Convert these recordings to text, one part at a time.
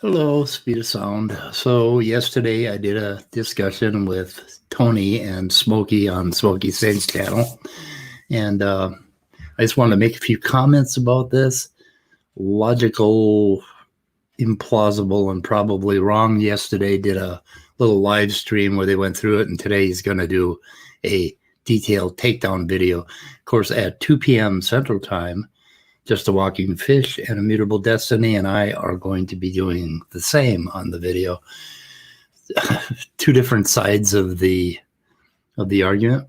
Hello, Speed of Sound. So yesterday I did a discussion with Tony and Smokey on Smokey Saint's channel, and I just want to make a few comments about this. Logical, implausible, and probably wrong. Yesterday did a little live stream where they went through it, and today he's going to do a detailed takedown video. Of course, at 2 p.m. Central Time. Just a Walking Fish and Immutable Destiny and I are going to be doing the same on the video. Two different sides of the argument.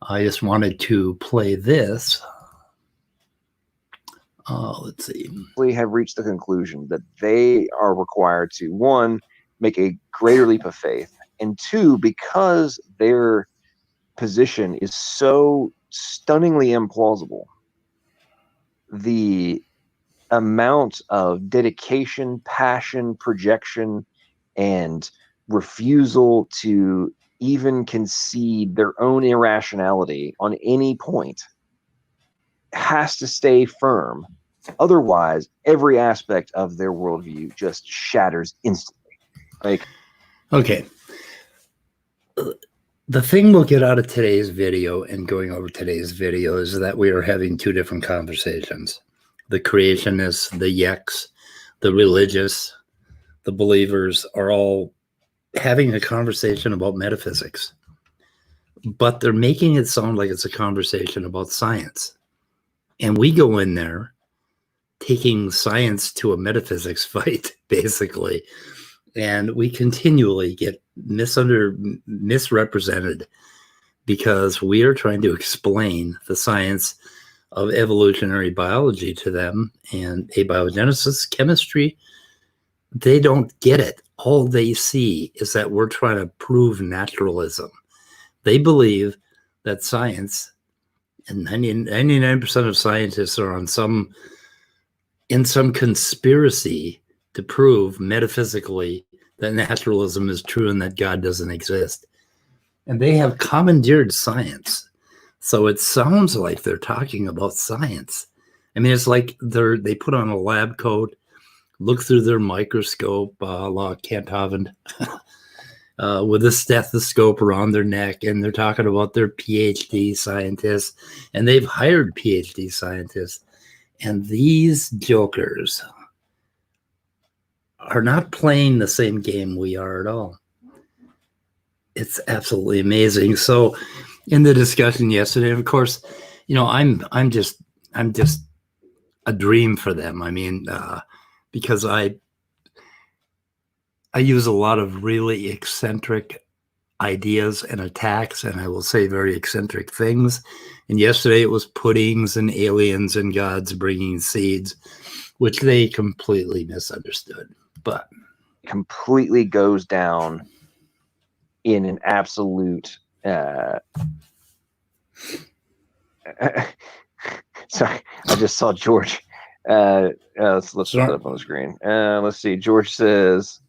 I just wanted to play this. Let's see. We have reached the conclusion that they are required to, one, make a greater leap of faith, and two, because their position is so stunningly implausible, the amount of dedication, passion, projection, and refusal to even concede their own irrationality on any point has to stay firm. Otherwise, every aspect of their worldview just shatters instantly. Okay. The thing we'll get out of today's video and going over today's video is that we are having two different conversations. The creationists, the yeks, the religious, the believers are all having a conversation about metaphysics. But they're making it sound like it's a conversation about science. And we go in there taking science to a metaphysics fight, basically. And we continually get misrepresented because we are trying to explain the science of evolutionary biology to them and abiogenesis, chemistry. They don't get it. All they see is that we're trying to prove naturalism. They believe that science, and 99% of scientists are in some conspiracy to prove metaphysically that naturalism is true and that God doesn't exist. And they have commandeered science. So it sounds like they're talking about science. I mean, it's like they put on a lab coat, look through their microscope, la Kanthavend, with a stethoscope around their neck, and they're talking about their PhD scientists, and they've hired PhD scientists. And these jokers are not playing the same game we are at all. It's absolutely amazing. So in the discussion yesterday, of course, you know, I'm just a dream for them. I mean, because I use a lot of really eccentric ideas and attacks, and I will say very eccentric things. And yesterday it was puddings and aliens and gods bringing seeds, which they completely misunderstood. But completely goes down in an absolute sorry, I just saw George. Let's put it up on the screen. Let's see. George says,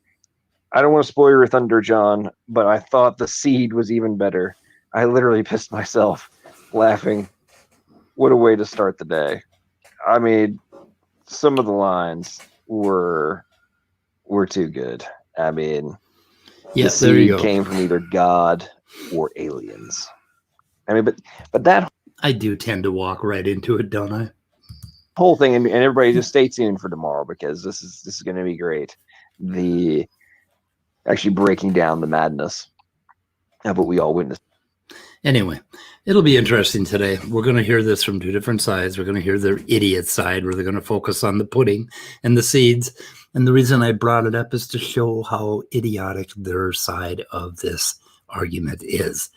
I don't want to spoil your thunder, John, but I thought the seed was even better. I literally pissed myself laughing. What a way to start the day. I mean, some of the lines were too good. I mean, yes, the seed came from either God or aliens. I mean, but that I do tend to walk right into it, don't I? Whole thing, and everybody just stay tuned for tomorrow because this is going to be great. The actually breaking down the madness of what we all witnessed. Anyway, it'll be interesting today. We're going to hear this from two different sides. We're going to hear their idiot side, where they're going to focus on the pudding and the seeds. And the reason I brought it up is to show how idiotic their side of this argument is,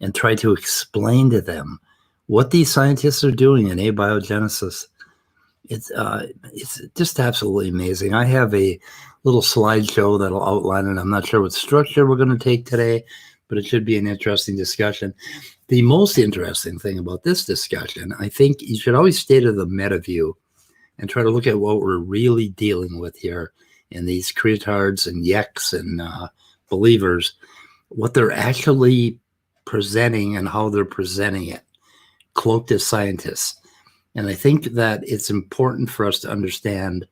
and try to explain to them what these scientists are doing in abiogenesis. It's just absolutely amazing. I have a little slideshow that'll outline it. I'm not sure what structure we're going to take today, but it should be an interesting discussion. The most interesting thing about this discussion, I think you should always stay to the meta view and try to look at what we're really dealing with here in these cretards and yeks and believers, what they're actually presenting and how they're presenting it, cloaked as scientists. And I think that it's important for us to understand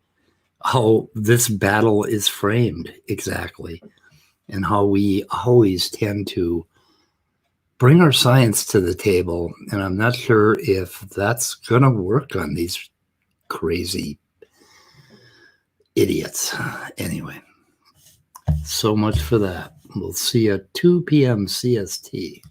how this battle is framed exactly, and how we always tend to bring our science to the table. And I'm not sure if that's going to work on these crazy idiots. Anyway, so much for that. We'll see you at 2 p.m. CST.